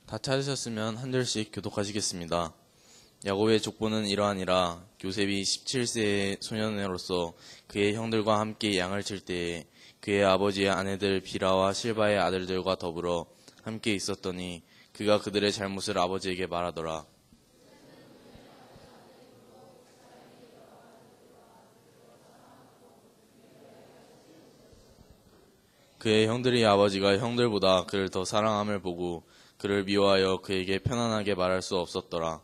다 찾으셨으면 한 절씩 교독하시겠습니다. 야곱의 족보는 이러하니라. 요셉이 17세의 소년으로서 그의 형들과 함께 양을 칠 때에 그의 아버지의 아내들 비라와 실바의 아들들과 더불어 함께 있었더니 그가 그들의 잘못을 아버지에게 말하더라. 그의 형들이 아버지가 형들보다 그를 더 사랑함을 보고 그를 미워하여 그에게 편안하게 말할 수 없었더라.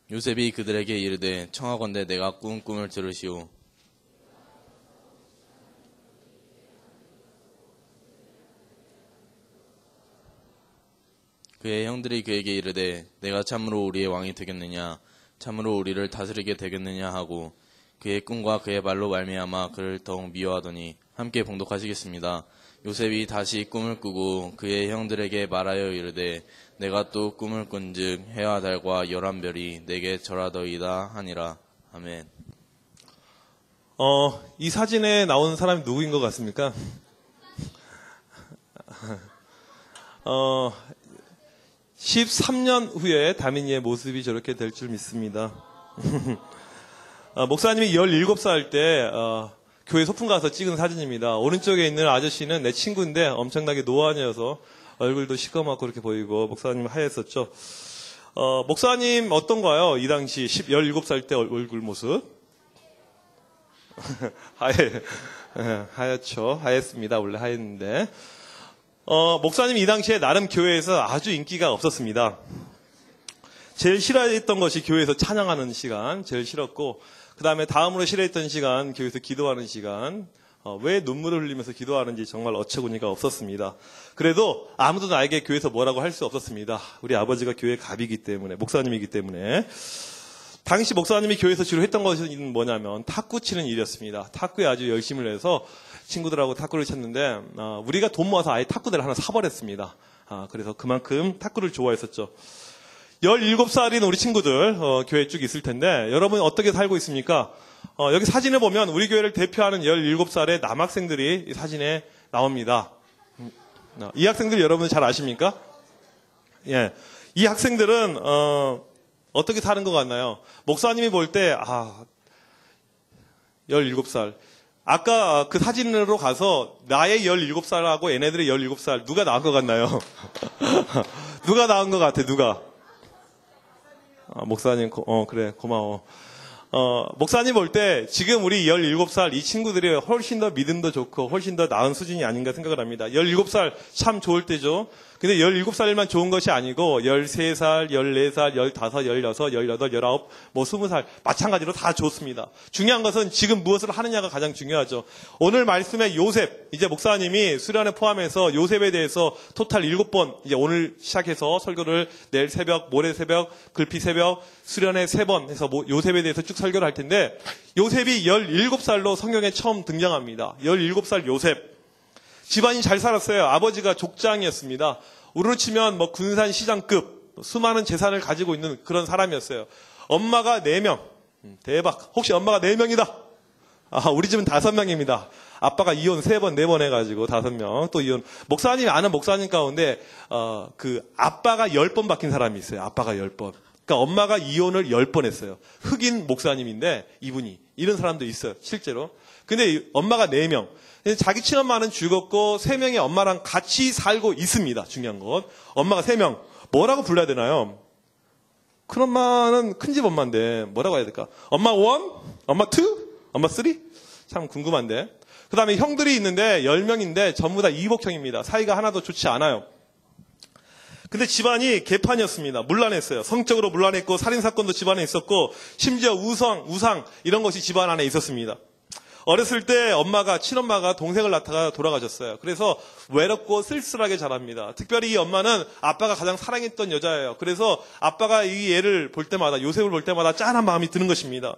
요셉이 그들에게 이르되 청하건대 내가 꾼 꿈을 들으시오. 그의 형들이 그에게 이르되 내가 참으로 우리의 왕이 되겠느냐, 참으로 우리를 다스리게 되겠느냐 하고 그의 꿈과 그의 말로 말미암아 그를 더욱 미워하더니 함께 봉독하시겠습니다. 요셉이 다시 꿈을 꾸고 그의 형들에게 말하여 이르되 내가 또 꿈을 꾼즉 해와 달과 11별이 내게 절하더이다 하니라. 아멘. 이 사진에 나오는 사람이 누구인 것 같습니까? 13년 후에 다민이의 모습이 저렇게 될 줄 믿습니다. 목사님이 17살 때 교회 소풍 가서 찍은 사진입니다. 오른쪽에 있는 아저씨는 내 친구인데 엄청나게 노안이어서 얼굴도 시커멓고 그렇게 보이고 목사님 하였었죠. 목사님 어떤가요? 이 당시 17살 때 얼굴 모습? 하얗죠. 하였습니다. 원래 하였는데. 목사님이 이 당시에 나름 교회에서 아주 인기가 없었습니다. 제일 싫어했던 것이 교회에서 찬양하는 시간, 제일 싫었고, 그 다음에 다음으로 싫어했던 시간, 교회에서 기도하는 시간, 왜 눈물을 흘리면서 기도하는지 정말 어처구니가 없었습니다. 그래도 아무도 나에게 교회에서 뭐라고 할 수 없었습니다. 우리 아버지가 교회 갑이기 때문에, 목사님이기 때문에. 당시 목사님이 교회에서 주로 했던 것은 뭐냐면 탁구 치는 일이었습니다. 탁구에 아주 열심을 해서 친구들하고 탁구를 쳤는데 우리가 돈 모아서 아예 탁구대를 하나 사버렸습니다. 그래서 그만큼 탁구를 좋아했었죠. 17살인 우리 친구들 교회에 쭉 있을 텐데 여러분 어떻게 살고 있습니까? 여기 사진을 보면 우리 교회를 대표하는 17살의 남학생들이 이 사진에 나옵니다. 이 학생들 여러분 잘 아십니까? 예, 이 학생들은 어떻게 사는 것 같나요? 목사님이 볼 때 17살. 아까 그 사진으로 가서 나의 17살하고 얘네들의 17살 누가 나은 것 같나요? 누가 나은 것 같아? 누가? 목사님 그래 고마워. 목사님 볼 때 지금 우리 17살 이 친구들이 훨씬 더 믿음도 좋고 훨씬 더 나은 수준이 아닌가 생각을 합니다. 17살 참 좋을 때죠. 근데 17살만 좋은 것이 아니고 13살, 14살, 15, 16, 18, 19, 20살 마찬가지로 다 좋습니다. 중요한 것은 지금 무엇을 하느냐가 가장 중요하죠. 오늘 말씀에 요셉, 이제 목사님이 수련회 포함해서 요셉에 대해서 토탈 7번, 이제 오늘 시작해서 설교를 내일 새벽, 모레 새벽, 글피 새벽, 수련회 3번 해서 요셉에 대해서 쭉 설교를 할 텐데 요셉이 17살로 성경에 처음 등장합니다. 17살 요셉. 집안이 잘 살았어요. 아버지가 족장이었습니다. 우리로 치면 군산 시장급 수많은 재산을 가지고 있는 그런 사람이었어요. 엄마가 4명. 대박. 혹시 엄마가 4명이다? 우리 집은 5명입니다. 아빠가 이혼 3번, 4번 해가지고 5명. 또 이혼. 목사님이 아는 목사님 가운데 그 아빠가 10번 바뀐 사람이 있어요. 아빠가 10번. 그러니까 엄마가 이혼을 10번 했어요. 흑인 목사님인데 이분이. 이런 사람도 있어요. 실제로. 근데 엄마가 4명. 자기 친엄마는 죽었고 3명의 엄마랑 같이 살고 있습니다. 중요한 건. 엄마가 3명. 뭐라고 불러야 되나요? 큰엄마는 큰집 엄마인데 뭐라고 해야 될까? 엄마 1? 엄마 2? 엄마 3? 참 궁금한데. 그 다음에 형들이 있는데 10명인데 전부 다 이복형입니다. 사이가 하나도 좋지 않아요. 근데 집안이 개판이었습니다. 문란했어요. 성적으로 문란했고 살인사건도 집안에 있었고 심지어 우상 이런 것이 집안 안에 있었습니다. 어렸을 때 친엄마가 동생을 낳다가 돌아가셨어요. 그래서 외롭고 쓸쓸하게 자랍니다. 특별히 이 엄마는 아빠가 가장 사랑했던 여자예요. 그래서 아빠가 이 애를 볼 때마다, 요셉을 볼 때마다 짠한 마음이 드는 것입니다.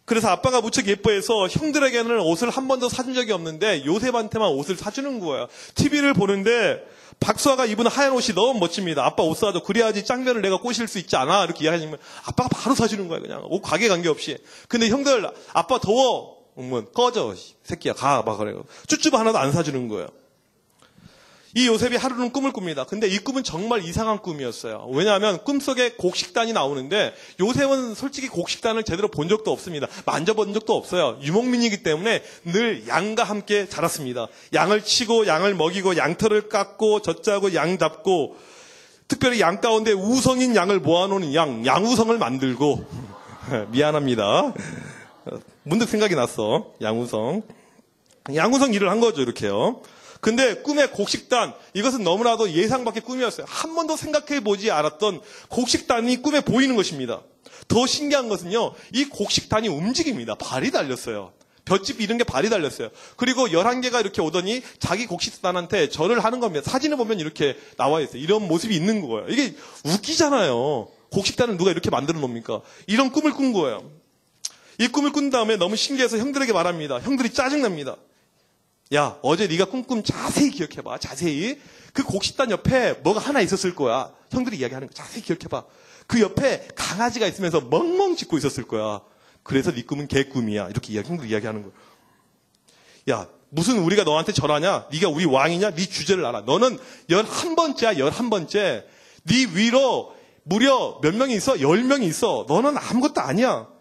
그래서 아빠가 무척 예뻐해서 형들에게는 옷을 한 번도 사준 적이 없는데 요셉한테만 옷을 사주는 거예요. TV를 보는데 박수아가 입은 하얀 옷이 너무 멋집니다. 아빠 옷 사줘. 그래야지 짱배를 내가 꼬실 수 있지 않아? 이렇게 이야기하시면 아빠가 바로 사주는 거예요. 그냥 옷 가게 관계없이. 근데 형들 아빠 더워. 그러면 꺼져 새끼야 가 막 그래요. 쭈쭈바 하나도 안 사주는 거예요. 이 요셉이 하루는 꿈을 꿉니다. 근데 이 꿈은 정말 이상한 꿈이었어요. 왜냐하면 꿈속에 곡식단이 나오는데 요셉은 솔직히 곡식단을 제대로 본 적도 없습니다. 만져본 적도 없어요. 유목민이기 때문에 늘 양과 함께 자랐습니다. 양을 치고 양을 먹이고 양털을 깎고 젖자고 양 잡고 특별히 양 가운데 우성인 양을 모아놓은 양우성을 만들고 미안합니다. 문득 생각이 났어. 양우성 일을 한 거죠. 이렇게요. 근데 꿈의 곡식단, 이것은 너무나도 예상 밖의 꿈이었어요. 한 번도 생각해보지 않았던 곡식단이 꿈에 보이는 것입니다. 더 신기한 것은요, 이 곡식단이 움직입니다. 발이 달렸어요. 볏짚 이런 게 발이 달렸어요. 그리고 11개가 이렇게 오더니 자기 곡식단한테 절을 하는 겁니다. 사진을 보면 이렇게 나와 있어요. 이런 모습이 있는 거예요. 이게 웃기잖아요. 곡식단을 누가 이렇게 만들어 놓습니까? 이런 꿈을 꾼 거예요. 이 꿈을 꾼 다음에 너무 신기해서 형들에게 말합니다. 형들이 짜증납니다. 야, 어제 네가 꿈 자세히 기억해봐. 자세히. 그 곡식단 옆에 뭐가 하나 있었을 거야. 형들이 이야기하는 거 자세히 기억해봐. 그 옆에 강아지가 있으면서 멍멍 짖고 있었을 거야. 그래서 네 꿈은 개 꿈이야. 이렇게 형들이 이야기하는 거야. 야, 무슨 우리가 너한테 절하냐? 네가 우리 왕이냐? 네 주제를 알아. 너는 11번째야. 11번째. 네 위로 무려 몇 명이 있어? 10명이 있어. 너는 아무것도 아니야.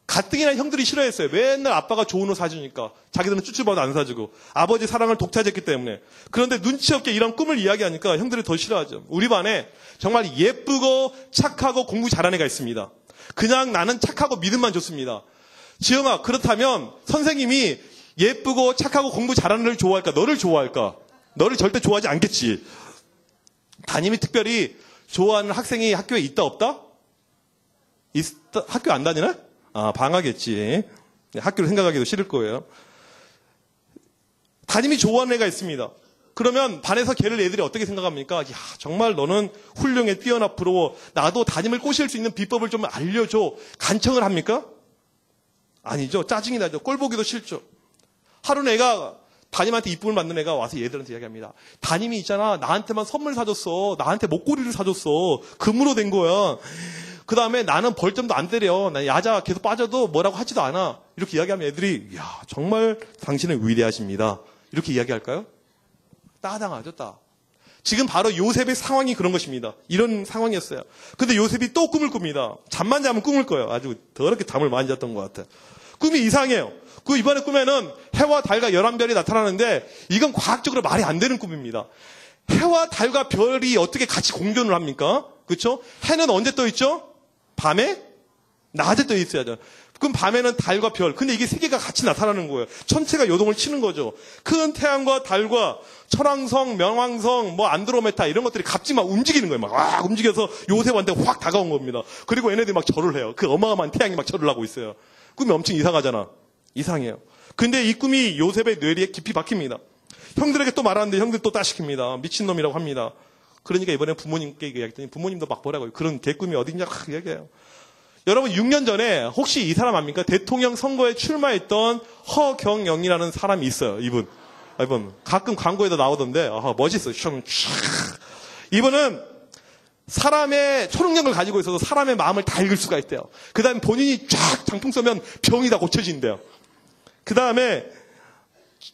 가뜩이나 형들이 싫어했어요. 맨날 아빠가 좋은 옷 사주니까. 자기들은 쭈쭈바도 안 사주고. 아버지 사랑을 독차지했기 때문에. 그런데 눈치 없게 이런 꿈을 이야기하니까 형들이 더 싫어하죠. 우리 반에 정말 예쁘고 착하고 공부 잘하는 애가 있습니다. 그냥 나는 착하고 믿음만 좋습니다. 지영아, 그렇다면 선생님이 예쁘고 착하고 공부 잘하는 애를 좋아할까? 너를 좋아할까? 너를 절대 좋아하지 않겠지. 담임이 특별히 좋아하는 학생이 학교에 있다 없다? 학교 안 다니나? 아, 방학했지. 학교를 생각하기도 싫을 거예요. 담임이 좋아하는 애가 있습니다. 그러면 반에서 걔를 애들이 어떻게 생각합니까? 야, 정말 너는 훌륭해, 뛰어나, 부러워. 나도 담임을 꼬실 수 있는 비법을 좀 알려줘. 간청을 합니까? 아니죠. 짜증이 나죠. 꼴 보기도 싫죠. 하루는 애가 담임한테 이쁨을 받는 애가 와서 얘들한테 이야기합니다. 담임이 있잖아. 나한테만 선물 사줬어. 나한테 목걸이를 사줬어. 금으로 된 거야. 그 다음에 나는 벌점도 안 때려. 나 야자 계속 빠져도 뭐라고 하지도 않아. 이렇게 이야기하면 애들이 야, 정말 당신은 위대하십니다. 이렇게 이야기할까요? 따당하죠, 따. 지금 바로 요셉의 상황이 그런 것입니다. 이런 상황이었어요. 근데 요셉이 또 꿈을 꿉니다. 잠만 자면 꿈을 꿔요. 아주 더럽게 잠을 많이 잤던 것 같아요. 꿈이 이상해요. 그 이번에 꿈에는 해와 달과 11별이 나타나는데 이건 과학적으로 말이 안 되는 꿈입니다. 해와 달과 별이 어떻게 같이 공존을 합니까? 그렇죠? 해는 언제 떠 있죠? 밤에? 낮에 떠 있어야죠. 그럼 밤에는 달과 별. 근데 이게 세 개가 같이 나타나는 거예요. 천체가 요동을 치는 거죠. 큰 태양과 달과 철왕성, 명왕성, 뭐 안드로메다 이런 것들이 갑자기 막 움직이는 거예요. 막 움직여서 요셉한테 확 다가온 겁니다. 그리고 얘네들이 막 절을 해요. 그 어마어마한 태양이 막 절을 하고 있어요. 꿈이 엄청 이상하잖아. 이상해요. 근데 이 꿈이 요셉의 뇌리에 깊이 박힙니다. 형들에게 또 말하는데 형들 또 따시킵니다. 미친놈이라고 합니다. 그러니까 이번에 부모님께 얘기했더니 부모님도 막 뭐라고요. 그런 개꿈이 어딨냐 막 얘기해요. 여러분 6년 전에 혹시 이 사람 압니까? 대통령 선거에 출마했던 허경영이라는 사람이 있어요. 이분 가끔 광고에도 나오던데 멋있어요. 이분은 사람의 초능력을 가지고 있어서 사람의 마음을 다 읽을 수가 있대요. 그 다음에 본인이 쫙 장풍 쏘면 병이 다 고쳐진대요. 그 다음에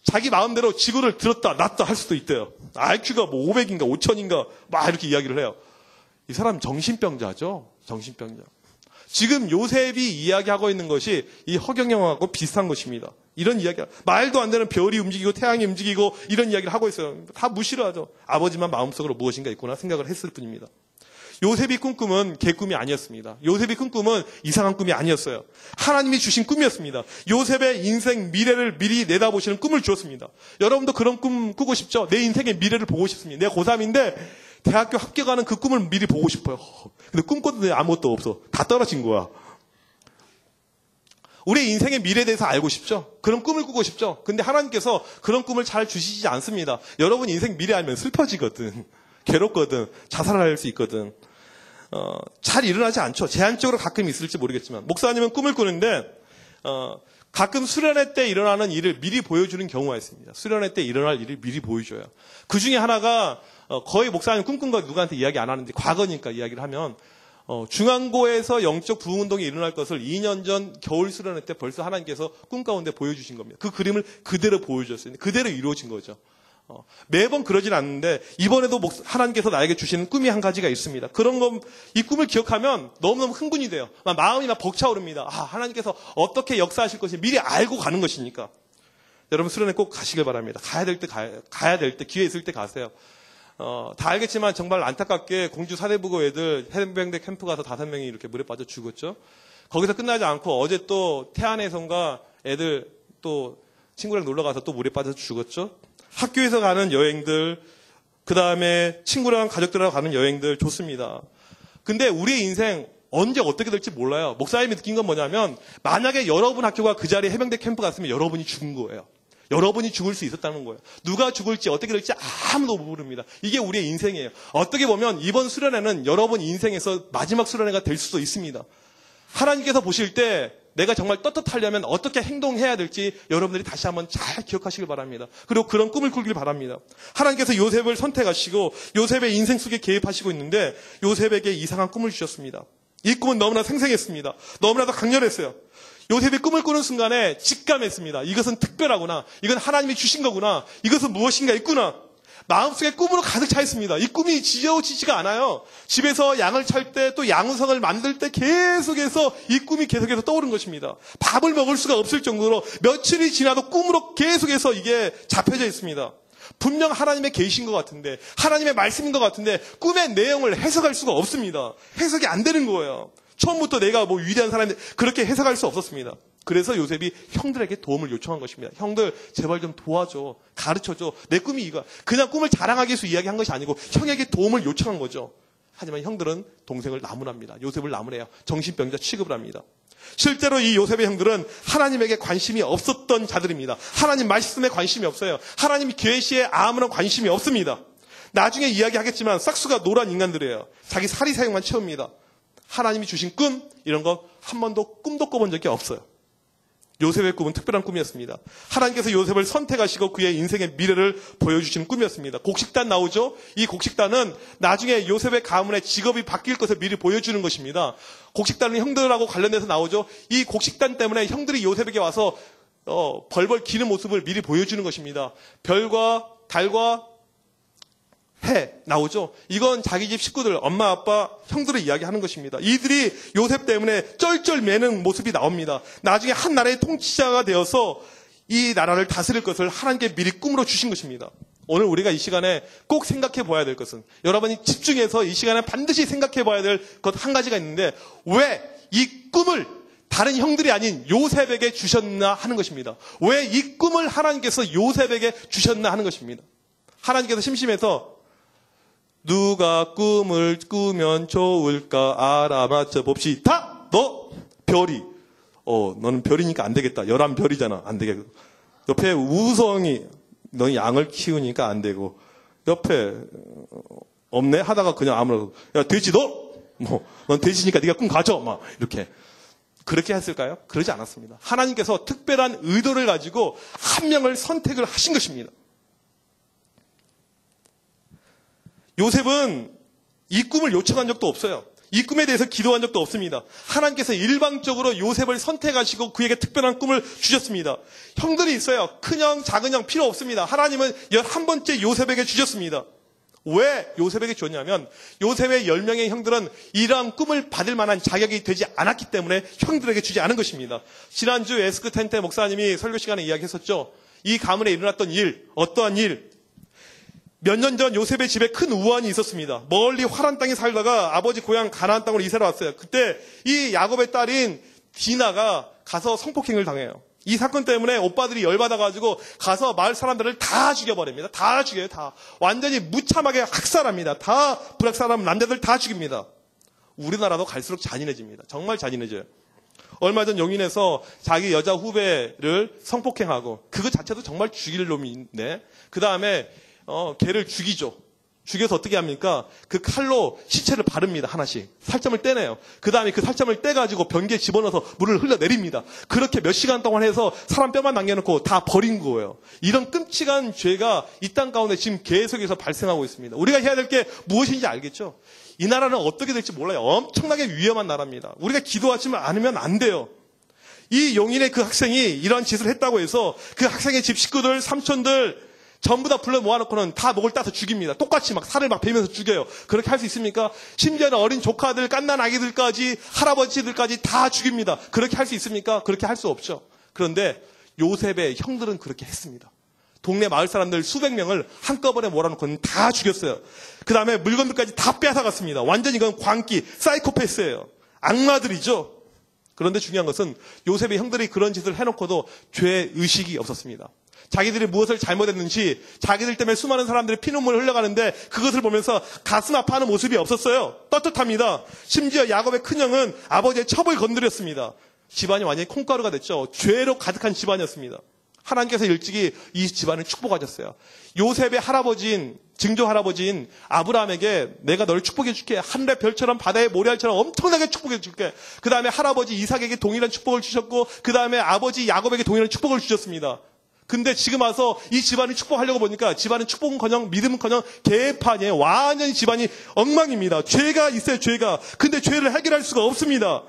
자기 마음대로 지구를 들었다 놨다 할 수도 있대요. IQ가 뭐 500인가 5000인가 막 이렇게 이야기를 해요. 이 사람 정신병자죠. 정신병자. 지금 요셉이 이야기하고 있는 것이 이 허경영하고 비슷한 것입니다. 이런 이야기가 말도 안 되는 별이 움직이고 태양이 움직이고 이런 이야기를 하고 있어요. 다 무시를 하죠. 아버지만 마음속으로 무엇인가 있구나 생각을 했을 뿐입니다. 요셉이 꾼 꿈은 개꿈이 아니었습니다. 요셉이 꾼 꿈은 이상한 꿈이 아니었어요. 하나님이 주신 꿈이었습니다. 요셉의 인생 미래를 미리 내다보시는 꿈을 주었습니다. 여러분도 그런 꿈 꾸고 싶죠? 내 인생의 미래를 보고 싶습니다. 내가 고3인데 대학교 합격하는 그 꿈을 미리 보고 싶어요. 근데 꿈꿨는데 아무것도 없어. 다 떨어진 거야. 우리 인생의 미래에 대해서 알고 싶죠? 그런 꿈을 꾸고 싶죠? 근데 하나님께서 그런 꿈을 잘 주시지 않습니다. 여러분 인생 미래 알면 슬퍼지거든. 괴롭거든. 자살할 수 있거든. 잘 일어나지 않죠. 제한적으로 가끔 있을지 모르겠지만 목사님은 꿈을 꾸는데 가끔 수련회 때 일어나는 일을 미리 보여주는 경우가 있습니다. 수련회 때 일어날 일을 미리 보여줘요. 그 중에 하나가 거의 목사님 꿈꾼 거 누구한테 이야기 안 하는데 과거니까 이야기를 하면 중앙고에서 영적 부흥운동이 일어날 것을 2년 전 겨울 수련회 때 벌써 하나님께서 꿈 가운데 보여주신 겁니다. 그 그림을 그대로 보여주셨어요. 그대로 이루어진 거죠. 매번 그러진 않는데 이번에도 하나님께서 나에게 주시는 꿈이 한 가지가 있습니다. 그런 건 이 꿈을 기억하면 너무너무 흥분이 돼요. 마음이 막 벅차오릅니다. 하나님께서 어떻게 역사하실 것인지 미리 알고 가는 것이니까. 여러분 수련회 꼭 가시길 바랍니다. 가야 될 때 기회 있을 때 가세요. 다 알겠지만 정말 안타깝게 공주 사대부고 애들 해병대 캠프 가서 5명이 이렇게 물에 빠져 죽었죠. 거기서 끝나지 않고 어제 또 태안에선가 애들 또 친구랑 놀러 가서 또 물에 빠져 죽었죠. 학교에서 가는 여행들, 그 다음에 친구랑 가족들하고 가는 여행들 좋습니다. 근데 우리의 인생 언제 어떻게 될지 몰라요. 목사님이 느낀 건 뭐냐면 만약에 여러분 학교가 그 자리에 해병대 캠프 갔으면 여러분이 죽은 거예요. 여러분이 죽을 수 있었다는 거예요. 누가 죽을지 어떻게 될지 아무도 모릅니다. 이게 우리의 인생이에요. 어떻게 보면 이번 수련회는 여러분 인생에서 마지막 수련회가 될 수도 있습니다. 하나님께서 보실 때 내가 정말 떳떳하려면 어떻게 행동해야 될지 여러분들이 다시 한번 잘 기억하시길 바랍니다. 그리고 그런 꿈을 꾸길 바랍니다. 하나님께서 요셉을 선택하시고 요셉의 인생 속에 개입하시고 있는데 요셉에게 이상한 꿈을 주셨습니다. 이 꿈은 너무나 생생했습니다. 너무나도 강렬했어요. 요셉이 꿈을 꾸는 순간에 직감했습니다. 이것은 특별하구나. 이건 하나님이 주신 거구나. 이것은 무엇인가 있구나. 마음속에 꿈으로 가득 차 있습니다. 이 꿈이 지겨우지가 않아요. 집에서 양을 찰 때 또 양우성을 만들 때 계속해서 이 꿈이 계속해서 떠오른 것입니다. 밥을 먹을 수가 없을 정도로 며칠이 지나도 꿈으로 계속해서 이게 잡혀져 있습니다. 분명 하나님의 계신 것 같은데 하나님의 말씀인 것 같은데 꿈의 내용을 해석할 수가 없습니다. 해석이 안 되는 거예요. 처음부터 내가 위대한 사람인데 그렇게 해석할 수 없었습니다. 그래서 요셉이 형들에게 도움을 요청한 것입니다. 형들 제발 좀 도와줘. 가르쳐줘. 내 꿈이 이거야. 그냥 꿈을 자랑하기 위해서 이야기한 것이 아니고 형에게 도움을 요청한 거죠. 하지만 형들은 동생을 나무랍니다. 요셉을 나무래요. 정신병자 취급을 합니다. 실제로 이 요셉의 형들은 하나님에게 관심이 없었던 자들입니다. 하나님 말씀에 관심이 없어요. 하나님 계시에 아무런 관심이 없습니다. 나중에 이야기하겠지만 싹수가 노란 인간들이에요. 자기 사리사욕만 채웁니다. 하나님이 주신 꿈 이런 거 한 번도 꿈도 꿔본 적이 없어요. 요셉의 꿈은 특별한 꿈이었습니다. 하나님께서 요셉을 선택하시고 그의 인생의 미래를 보여주시는 꿈이었습니다. 곡식단 나오죠? 이 곡식단은 나중에 요셉의 가문의 직업이 바뀔 것을 미리 보여주는 것입니다. 곡식단은 형들하고 관련돼서 나오죠? 이 곡식단 때문에 형들이 요셉에게 와서 벌벌 기는 모습을 미리 보여주는 것입니다. 별과 달과 해 나오죠. 이건 자기 집 식구들, 엄마, 아빠, 형들을 이야기하는 것입니다. 이들이 요셉 때문에 쩔쩔매는 모습이 나옵니다. 나중에 한 나라의 통치자가 되어서 이 나라를 다스릴 것을 하나님께 미리 꿈으로 주신 것입니다. 오늘 우리가 이 시간에 꼭 생각해 봐야 될 것은 여러분이 집중해서 이 시간에 반드시 생각해 봐야 될 것 한 가지가 있는데 왜 이 꿈을 다른 형들이 아닌 요셉에게 주셨나 하는 것입니다. 왜 이 꿈을 하나님께서 요셉에게 주셨나 하는 것입니다. 하나님께서 심심해서 누가 꿈을 꾸면 좋을까 알아맞혀 봅시다. 너 별이 너는 별이니까 안 되겠다. 11별이잖아. 안 되겠고. 옆에 우성이 넌 양을 키우니까 안 되고 옆에 없네 하다가 그냥 아무나 야 돼지 넌 돼지니까 네가 꿈 가져 막 이렇게 그렇게 했을까요? 그러지 않았습니다. 하나님께서 특별한 의도를 가지고 한 명을 선택을 하신 것입니다. 요셉은 이 꿈을 요청한 적도 없어요. 이 꿈에 대해서 기도한 적도 없습니다. 하나님께서 일방적으로 요셉을 선택하시고 그에게 특별한 꿈을 주셨습니다. 형들이 있어요. 큰형, 작은형 필요 없습니다. 하나님은 11번째 요셉에게 주셨습니다. 왜 요셉에게 줬냐면 요셉의 10명의 형들은 이러한 꿈을 받을 만한 자격이 되지 않았기 때문에 형들에게 주지 않은 것입니다. 지난주 에스크 텐테 목사님이 설교 시간에 이야기했었죠. 이 가문에 일어났던 일, 어떠한 일, 몇 년 전 요셉의 집에 큰 우환이 있었습니다. 멀리 화란 땅에 살다가 아버지 고향 가나안 땅으로 이사를 왔어요. 그때 이 야곱의 딸인 디나가 가서 성폭행을 당해요. 이 사건 때문에 오빠들이 열받아가지고 가서 마을 사람들을 다 죽여버립니다. 다 죽여요. 다. 완전히 무참하게 학살합니다. 다 불학사람 남자들 다 죽입니다. 우리나라도 갈수록 잔인해집니다. 정말 잔인해져요. 얼마 전 용인에서 자기 여자 후배를 성폭행하고 그거 자체도 정말 죽일 놈인데 그 다음에 걔를 죽이죠. 죽여서 어떻게 합니까? 그 칼로 시체를 바릅니다. 하나씩. 살점을 떼내요. 그 다음에 그 살점을 떼가지고 변기에 집어넣어서 물을 흘러내립니다. 그렇게 몇 시간 동안 해서 사람 뼈만 남겨놓고 다 버린 거예요. 이런 끔찍한 죄가 이 땅 가운데 지금 계속해서 발생하고 있습니다. 우리가 해야 될 게 무엇인지 알겠죠? 이 나라는 어떻게 될지 몰라요. 엄청나게 위험한 나라입니다. 우리가 기도하지 않으면 안 돼요. 이 용인의 그 학생이 이런 짓을 했다고 해서 그 학생의 집 식구들, 삼촌들 전부 다 불러 모아놓고는 다 목을 따서 죽입니다. 똑같이 막 살을 막 베면서 죽여요. 그렇게 할 수 있습니까? 심지어는 어린 조카들, 갓난 아기들까지, 할아버지들까지 다 죽입니다. 그렇게 할 수 있습니까? 그렇게 할 수 없죠. 그런데 요셉의 형들은 그렇게 했습니다. 동네 마을 사람들 수백 명을 한꺼번에 몰아놓고는 다 죽였어요. 그 다음에 물건들까지 다 빼앗아갔습니다. 완전히 이건 광기, 사이코패스예요. 악마들이죠. 그런데 중요한 것은 요셉의 형들이 그런 짓을 해놓고도 죄의식이 없었습니다. 자기들이 무엇을 잘못했는지, 자기들 때문에 수많은 사람들이 피눈물 흘려가는데 그것을 보면서 가슴 아파하는 모습이 없었어요. 떳떳합니다. 심지어 야곱의 큰형은 아버지의 첩을 건드렸습니다. 집안이 완전히 콩가루가 됐죠. 죄로 가득한 집안이었습니다. 하나님께서 일찍이 이 집안을 축복하셨어요. 요셉의 할아버지인, 증조 할아버지인 아브라함에게 내가 너를 축복해 줄게. 하늘의 별처럼 바다의 모래알처럼 엄청나게 축복해 줄게. 그 다음에 할아버지 이삭에게 동일한 축복을 주셨고, 그 다음에 아버지 야곱에게 동일한 축복을 주셨습니다. 근데 지금 와서 이 집안을 축복하려고 보니까 집안은 축복은커녕 믿음은커녕 개판이에요. 완전히 집안이 엉망입니다. 죄가 있어요. 죄가. 근데 죄를 해결할 수가 없습니다.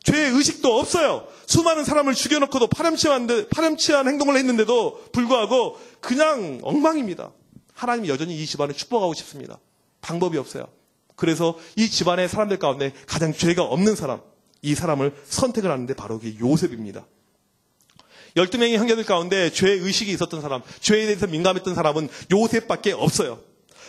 죄의 의식도 없어요. 수많은 사람을 죽여놓고도 파렴치한 행동을 했는데도 불구하고 그냥 엉망입니다. 하나님이 여전히 이 집안을 축복하고 싶습니다. 방법이 없어요. 그래서 이 집안의 사람들 가운데 가장 죄가 없는 사람, 이 사람을 선택을 하는데 바로 그게 요셉입니다. 12명의 형제들 가운데 죄의식이 있었던 사람, 죄에 대해서 민감했던 사람은 요셉밖에 없어요.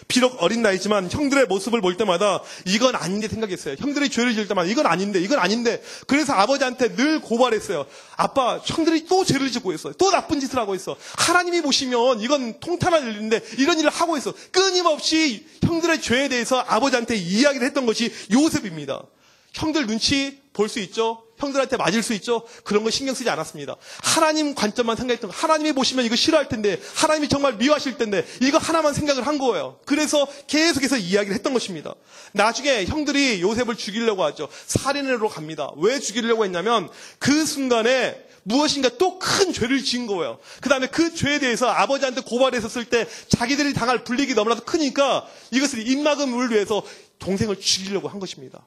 비록 어린 나이지만 형들의 모습을 볼 때마다 이건 아닌데 생각했어요. 형들이 죄를 지을 때마다 이건 아닌데. 그래서 아버지한테 늘 고발했어요. 아빠, 형들이 또 죄를 짓고 있어. 또 나쁜 짓을 하고 있어. 하나님이 보시면 이건 통탄할 일인데 이런 일을 하고 있어. 끊임없이 형들의 죄에 대해서 아버지한테 이야기를 했던 것이 요셉입니다. 형들 눈치 볼 수 있죠? 형들한테 맞을 수 있죠? 그런 거 신경 쓰지 않았습니다. 하나님 관점만 생각했던 거. 하나님이 보시면 이거 싫어할 텐데, 하나님이 정말 미워하실 텐데, 이거 하나만 생각을 한 거예요. 그래서 계속해서 이야기를 했던 것입니다. 나중에 형들이 요셉을 죽이려고 하죠. 살인으로 갑니다. 왜 죽이려고 했냐면 그 순간에 무엇인가 또 큰 죄를 지은 거예요. 그 다음에 그 죄에 대해서 아버지한테 고발했었을 때 자기들이 당할 불이익이 너무나도 크니까 이것을 입막음을 위해서 동생을 죽이려고 한 것입니다.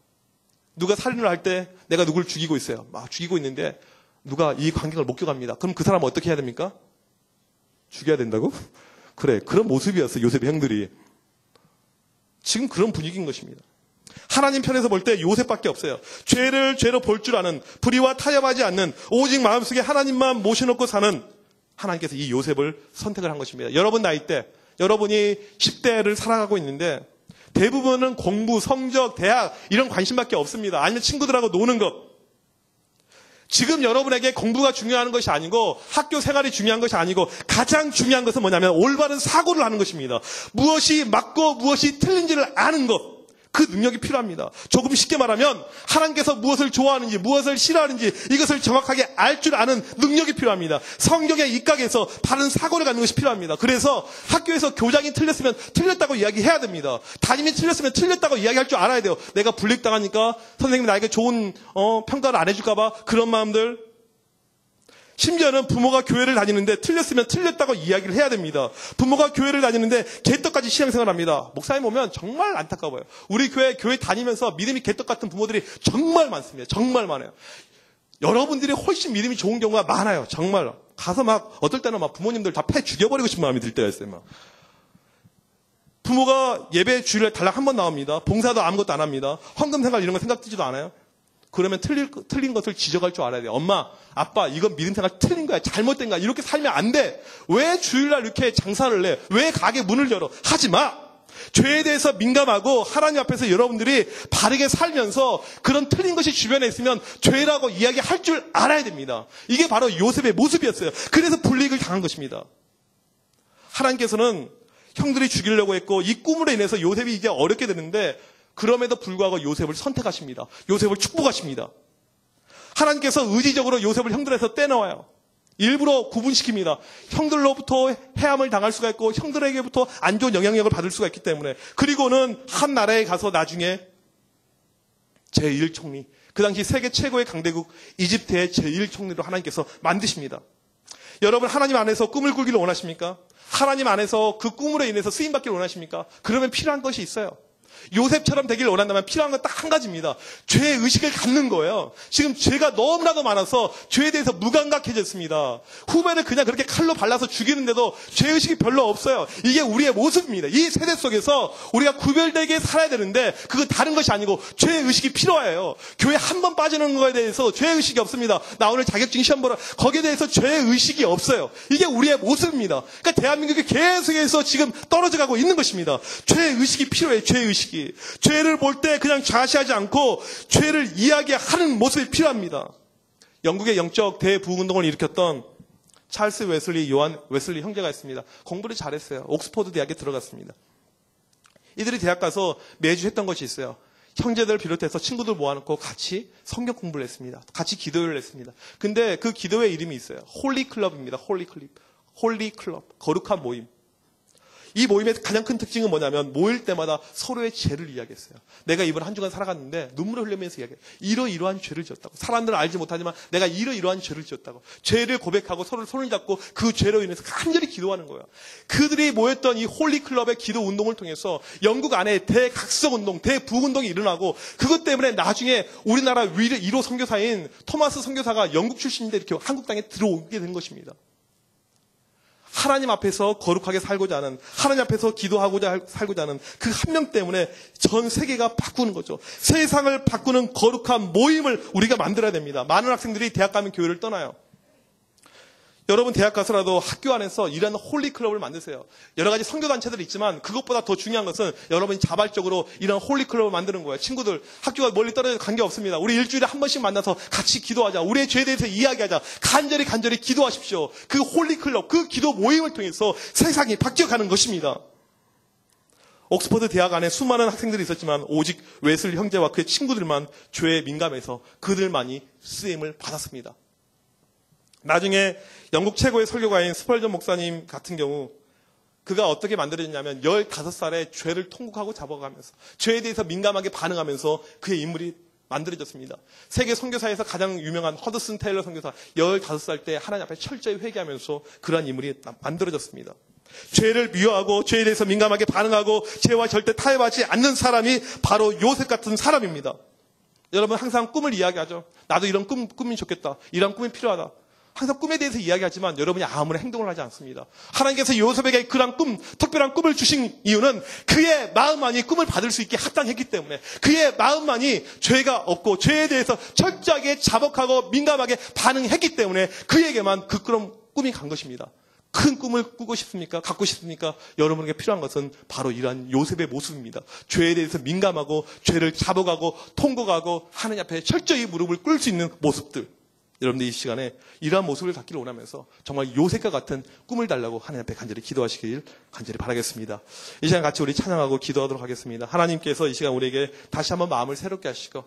누가 살인을 할 때 내가 누굴 죽이고 있어요. 막 죽이고 있는데 누가 이 관객을 목격합니다. 그럼 그 사람은 어떻게 해야 됩니까? 죽여야 된다고? 그래, 그런 모습이었어요. 요셉의 형들이. 지금 그런 분위기인 것입니다. 하나님 편에서 볼 때 요셉밖에 없어요. 죄를 죄로 볼 줄 아는, 불의와 타협하지 않는, 오직 마음속에 하나님만 모셔놓고 사는 하나님께서 이 요셉을 선택을 한 것입니다. 여러분 나이 때, 여러분이 10대를 살아가고 있는데 대부분은 공부, 성적, 대학 이런 관심밖에 없습니다. 아니면 친구들하고 노는 것. 지금 여러분에게 공부가 중요한 것이 아니고 학교 생활이 중요한 것이 아니고 가장 중요한 것은 뭐냐면 올바른 사고를 하는 것입니다. 무엇이 맞고 무엇이 틀린지를 아는 것. 그 능력이 필요합니다. 조금 쉽게 말하면 하나님께서 무엇을 좋아하는지 무엇을 싫어하는지 이것을 정확하게 알 줄 아는 능력이 필요합니다. 성경에 입각해서 바른 사고를 갖는 것이 필요합니다. 그래서 학교에서 교장이 틀렸으면 틀렸다고 이야기해야 됩니다. 담임이 틀렸으면 틀렸다고 이야기할 줄 알아야 돼요. 내가 불이익당하니까 선생님이 나에게 좋은 평가를 안 해줄까 봐 그런 마음들. 심지어는 부모가 교회를 다니는데 틀렸으면 틀렸다고 이야기를 해야 됩니다. 부모가 교회를 다니는데 개떡까지 신앙생활을 합니다. 목사님 보면 정말 안타까워요. 우리 교회 다니면서 믿음이 개떡 같은 부모들이 정말 많습니다. 정말 많아요. 여러분들이 훨씬 믿음이 좋은 경우가 많아요. 정말. 가서 막 어떨 때는 막 부모님들 다 패 죽여버리고 싶은 마음이 들 때가 있어요. 막. 부모가 예배 주일에 달랑 한 번 나옵니다. 봉사도 아무것도 안 합니다. 헌금 생활 이런 거 생각 드지도 않아요. 그러면 틀린 것을 지적할 줄 알아야 돼요. 엄마, 아빠, 이건 믿음 생활 틀린 거야. 잘못된 거야. 이렇게 살면 안 돼. 왜 주일날 이렇게 장사를 해? 왜 가게 문을 열어? 하지 마. 죄에 대해서 민감하고 하나님 앞에서 여러분들이 바르게 살면서 그런 틀린 것이 주변에 있으면 죄라고 이야기할 줄 알아야 됩니다. 이게 바로 요셉의 모습이었어요. 그래서 불이익을 당한 것입니다. 하나님께서는 형들이 죽이려고 했고 이 꿈으로 인해서 요셉이 이제 어렵게 되는데 그럼에도 불구하고 요셉을 선택하십니다. 요셉을 축복하십니다. 하나님께서 의지적으로 요셉을 형들에서 떼놓아요. 일부러 구분시킵니다. 형들로부터 해함을 당할 수가 있고 형들에게부터 안 좋은 영향력을 받을 수가 있기 때문에. 그리고는 한 나라에 가서 나중에 제1총리, 그 당시 세계 최고의 강대국 이집트의 제1총리로 하나님께서 만드십니다. 여러분, 하나님 안에서 꿈을 꾸기를 원하십니까? 하나님 안에서 그 꿈으로 인해서 쓰임받기를 원하십니까? 그러면 필요한 것이 있어요. 요셉처럼 되기를 원한다면 필요한 건 딱 한 가지입니다. 죄의 의식을 갖는 거예요. 지금 죄가 너무나도 많아서 죄에 대해서 무감각해졌습니다. 후배를 그냥 그렇게 칼로 발라서 죽이는데도 죄의식이 별로 없어요. 이게 우리의 모습입니다. 이 세대 속에서 우리가 구별되게 살아야 되는데 그건 다른 것이 아니고 죄의식이 필요해요. 교회 한 번 빠지는 거에 대해서 죄의식이 없습니다. 나 오늘 자격증 시험 보러 거기에 대해서 죄의식이 없어요. 이게 우리의 모습입니다. 그러니까 대한민국이 계속해서 지금 떨어져 가고 있는 것입니다. 죄의식이 필요해요. 죄의식이. 죄를 볼 때 그냥 좌시하지 않고 죄를 이야기하는 모습이 필요합니다. 영국의 영적 대부흥운동을 일으켰던 찰스 웨슬리, 요한 웨슬리 형제가 있습니다. 공부를 잘했어요. 옥스퍼드 대학에 들어갔습니다. 이들이 대학 가서 매주 했던 것이 있어요. 형제들을 비롯해서 친구들 모아놓고 같이 성경 공부를 했습니다. 같이 기도회를 했습니다. 근데 그 기도회 이름이 있어요. 홀리 클럽입니다. 홀리 클럽. 거룩한 모임. 이 모임의 가장 큰 특징은 뭐냐면 모일 때마다 서로의 죄를 이야기했어요. 내가 이번 한 주간 살아갔는데 눈물을 흘리면서 이야기해요. 이러이러한 죄를 지었다고. 사람들은 알지 못하지만 내가 이러이러한 죄를 지었다고. 죄를 고백하고 서로 손을 잡고 그 죄로 인해서 간절히 기도하는 거예요. 그들이 모였던 이 홀리클럽의 기도 운동을 통해서 영국 안에 대각성운동, 대부흥운동이 일어나고 그것 때문에 나중에 우리나라 1호 선교사인 토마스 선교사가 영국 출신인데 이렇게 한국 땅에 들어오게 된 것입니다. 하나님 앞에서 거룩하게 살고자 하는, 하나님 앞에서 기도하고자 살고자 하는 그 한 명 때문에 전 세계가 바꾸는 거죠. 세상을 바꾸는 거룩한 모임을 우리가 만들어야 됩니다. 많은 학생들이 대학 가면 교회를 떠나요. 여러분 대학 가서라도 학교 안에서 이런 홀리클럽을 만드세요. 여러 가지 선교단체들이 있지만 그것보다 더 중요한 것은 여러분이 자발적으로 이런 홀리클럽을 만드는 거예요. 친구들 학교가 멀리 떨어져도 관계없습니다. 우리 일주일에 한 번씩 만나서 같이 기도하자. 우리의 죄에 대해서 이야기하자. 간절히 기도하십시오. 그 홀리클럽, 그 기도 모임을 통해서 세상이 바뀌어가는 것입니다. 옥스퍼드 대학 안에 수많은 학생들이 있었지만 오직 웨슬리 형제와 그의 친구들만 죄에 민감해서 그들만이 쓰임을 받았습니다. 나중에 영국 최고의 설교가인 스펄전 목사님 같은 경우 그가 어떻게 만들어졌냐면 15살에 죄를 통곡하고 잡아가면서 죄에 대해서 민감하게 반응하면서 그의 인물이 만들어졌습니다. 세계 선교사에서 가장 유명한 허드슨 테일러 선교사 15살 때 하나님 앞에 철저히 회개하면서 그러한 인물이 만들어졌습니다. 죄를 미워하고 죄에 대해서 민감하게 반응하고 죄와 절대 타협하지 않는 사람이 바로 요셉 같은 사람입니다. 여러분 항상 꿈을 이야기하죠. 나도 이런 꿈이 좋겠다. 이런 꿈이 필요하다. 항상 꿈에 대해서 이야기하지만 여러분이 아무런 행동을 하지 않습니다. 하나님께서 요셉에게 그런 꿈, 특별한 꿈을 주신 이유는 그의 마음만이 꿈을 받을 수 있게 합당했기 때문에 그의 마음만이 죄가 없고 죄에 대해서 철저하게 자복하고 민감하게 반응했기 때문에 그에게만 그 꿈이 간 것입니다. 큰 꿈을 꾸고 싶습니까? 갖고 싶습니까? 여러분에게 필요한 것은 바로 이러한 요셉의 모습입니다. 죄에 대해서 민감하고 죄를 자복하고 통곡하고 하나님 앞에 철저히 무릎을 꿇을 수 있는 모습들. 여러분들 이 시간에 이러한 모습을 갖기를 원하면서 정말 요셉과 같은 꿈을 달라고 하나님 앞에 간절히 기도하시길 간절히 바라겠습니다. 이 시간 같이 우리 찬양하고 기도하도록 하겠습니다. 하나님께서 이 시간 우리에게 다시 한번 마음을 새롭게 하시고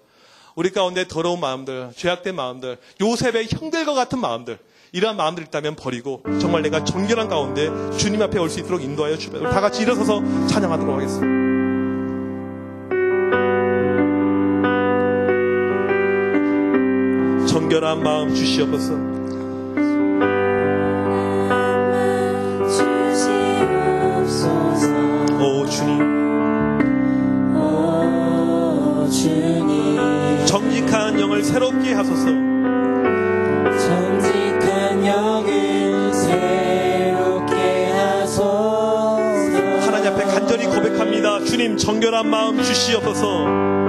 우리 가운데 더러운 마음들, 죄악된 마음들, 요셉의 형들과 같은 마음들 이러한 마음들 있다면 버리고 정말 내가 정결한 가운데 주님 앞에 올 수 있도록 인도하여 주옵소서. 다 같이 일어서서 찬양하도록 하겠습니다. 정결한 마음 주시옵소서. 오 주님, 정직한 영을 새롭게 하소서. 정직한 영을 새롭게 하소서. 하나님 앞에 간절히 고백합니다. 주님 정결한 마음 주시옵소서.